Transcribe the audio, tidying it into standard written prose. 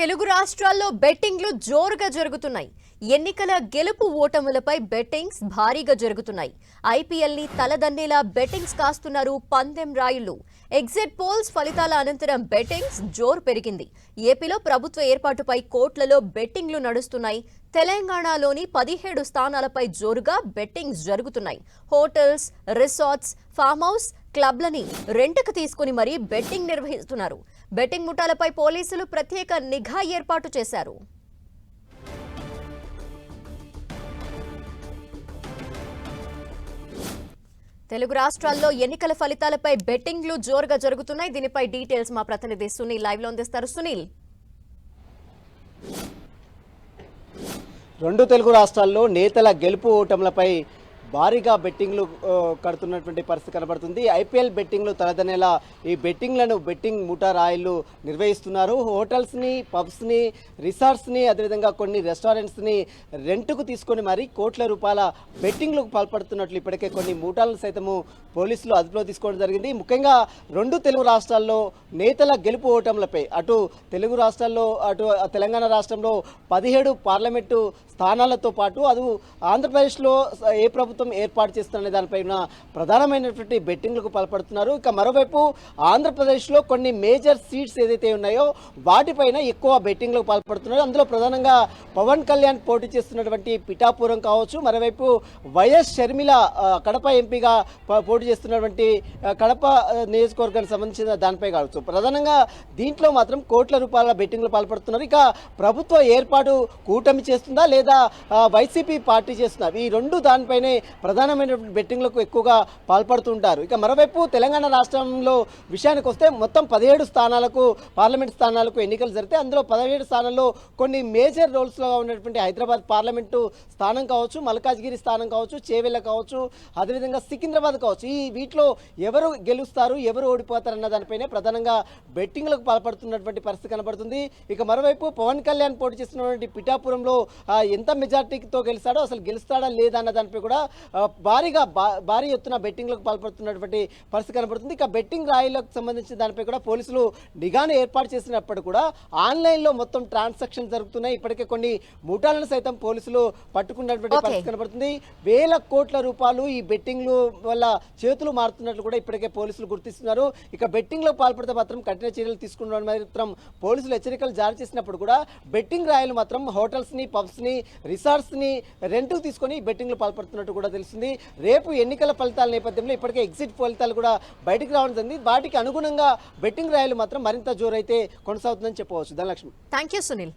తెలుగు రాష్ట్రాల్లో బెట్టింగ్లు జోరుగా జరుగుతున్నాయి. ఎన్నికల గెలుపు ఓటములపై బెట్టింగ్స్ భారీగా జరుగుతున్నాయి. ఐపీఎల్ ని తలదన్నేలా బెట్టింగ్స్ కాస్తున్నారు పందెం రాయుళ్లు. ఎగ్జిట్ పోల్స్ ఫలితాల అనంతరం బెట్టింగ్స్ జోరు పెరిగింది. ఏపీలో ప్రభుత్వ ఏర్పాటుపై కోట్లలో బెట్టింగ్లు నడుస్తున్నాయి. తెలంగాణలోని 17 స్థానాలపై జోరుగా బెట్టింగ్స్ జరుగుతున్నాయి. హోటల్స్, రిసార్ట్స్, ఫామ్ హౌస్, క్లబ్లని రెంట్కు తీసుకుని మరీ బెట్టింగ్ నిర్వహిస్తున్నారు. బెట్టింగ్ ముఠాలపై పోలీసులు ప్రత్యేక నిఘా ఏర్పాటు చేశారు. తెలుగు రాష్ట్రాల్లో ఎన్నికల ఫలితాలపై బెట్టింగ్లు జోరుగా జరుగుతున్నాయి. దీనిపై డీటెయిల్స్ మా ప్రతినిధి సునీల్ లైవ్ లో అందిస్తారు. సునీల్, రెండు తెలుగు రాష్ట్రాల్లో నేతల గెలుపు ఓటములపై భారీగా బెట్టింగ్లు కడుతున్నటువంటి పరిస్థితి కనబడుతుంది. ఐపీఎల్ బెట్టింగ్లు తలదనేలా ఈ బెట్టింగ్ ముఠా రాయిలు నిర్వహిస్తున్నారు. హోటల్స్ని, పబ్స్ని, రిసార్ట్స్ని, అదేవిధంగా కొన్ని రెస్టారెంట్స్ని రెంట్కు తీసుకొని మరీ కోట్ల రూపాయల బెట్టింగ్లకు పాల్పడుతున్నట్లు ఇప్పటికే కొన్ని ముఠాలను సైతము పోలీసులు అదుపులో తీసుకోవడం జరిగింది. ముఖ్యంగా రెండు తెలుగు రాష్ట్రాల్లో నేతల గెలుపు ఓటములపై అటు తెలుగు రాష్ట్రాల్లో అటు తెలంగాణ రాష్ట్రంలో 17 పార్లమెంటు స్థానాలతో పాటు అది ఆంధ్రప్రదేశ్లో ఏ ప్రభుత్వం ఏర్పాటు చేస్తున్న దానిపైన ప్రధానమైనటువంటి బెట్టింగ్లకు పాల్పడుతున్నారు. ఇక మరోవైపు ఆంధ్రప్రదేశ్లో కొన్ని మేజర్ సీట్స్ ఏదైతే ఉన్నాయో వాటిపైన ఎక్కువ బెట్టింగ్లకు పాల్పడుతున్నారు. అందులో ప్రధానంగా పవన్ కళ్యాణ్ పోటీ చేస్తున్నటువంటి పిఠాపురం కావచ్చు, మరోవైపు వైఎస్ షర్మిల కడప ఎంపీగా పోటీ చేస్తున్నటువంటి కడప నియోజకవర్గానికి సంబంధించిన దానిపై కావచ్చు. ప్రధానంగా దీంట్లో మాత్రం కోట్ల రూపాయల బెట్టింగ్లు పాల్పడుతున్నారు. ఇక ప్రభుత్వ ఏర్పాటు కూటమి చేస్తుందా లేదా వైసీపీ పార్టీ చేస్తుందా, ఈ రెండు దానిపైనే ప్రధానమైన బెట్టింగ్లకు ఎక్కువగా పాల్పడుతుంటారు. ఇక మరోవైపు తెలంగాణ రాష్ట్రంలో విషయానికి వస్తే మొత్తం 17 స్థానాలకు పార్లమెంట్ స్థానాలకు ఎన్నికలు జరిగితే అందులో 17 స్థానాల్లో కొన్ని మేజర్ రోల్స్లో ఉన్నటువంటి హైదరాబాద్ పార్లమెంటు స్థానం కావచ్చు, మల్కాజ్గిరి స్థానం కావచ్చు, చేవెళ్ళ కావచ్చు, అదేవిధంగా సికింద్రాబాద్ కావచ్చు, ఈ వీటిలో ఎవరు గెలుస్తారు ఎవరు ఓడిపోతారు అన్న దానిపైనే ప్రధానంగా బెట్టింగ్లకు పాల్పడుతున్నటువంటి పరిస్థితి కనబడుతుంది. ఇక మరోవైపు పవన్ కళ్యాణ్ పోటీ చేస్తున్నటువంటి పిఠాపురంలో ఎంత మెజార్టీతో గెలుస్తాడో, అసలు గెలుస్తాడా లేదా అన్న దానిపై కూడా భారీ ఎత్తున బెట్టింగ్లకు పాల్పడుతున్నటువంటి పరిస్థితి కనబడుతుంది. ఇక బెట్టింగ్ రాయిలకు సంబంధించిన దానిపై కూడా పోలీసులు నిఘాను ఏర్పాటు చేసినప్పుడు కూడా ఆన్లైన్లో మొత్తం ట్రాన్సాక్షన్ జరుగుతున్నాయి. ఇప్పటికే కొన్ని ముఠాలను సైతం పోలీసులు పట్టుకున్నటువంటి పరిస్థితి కనబడుతుంది. వేల కోట్ల రూపాయలు ఈ బెట్టింగ్లు వల్ల చేతులు మారుతున్నట్లు కూడా ఇప్పటికే పోలీసులు గుర్తిస్తున్నారు. ఇక బెట్టింగ్లో పాల్పడితే మాత్రం కఠిన చర్యలు తీసుకున్న మాత్రం పోలీసులు హెచ్చరికలు జారీ చేసినప్పుడు కూడా బెట్టింగ్ రాయిలు మాత్రం హోటల్స్ని, పబ్స్ని, రిసార్ట్స్ని రెంట్కు తీసుకొని బెట్టింగ్లు పాల్పడుతున్నట్టు కూడా తెలిసింది. రేపు ఎన్నికల ఫలితాల నేపథ్యంలో ఇప్పటికే ఎగ్జిట్ ఫలితాలు కూడా బయటకు రావడం జరిగింది. వాటికి అనుగుణంగా బెట్టింగ్ రాయిలు మాత్రం మరింత జోరైతే కొనసాగుతుందని చెప్పవచ్చు. ధనలక్ష్మి. Thank you Sunil.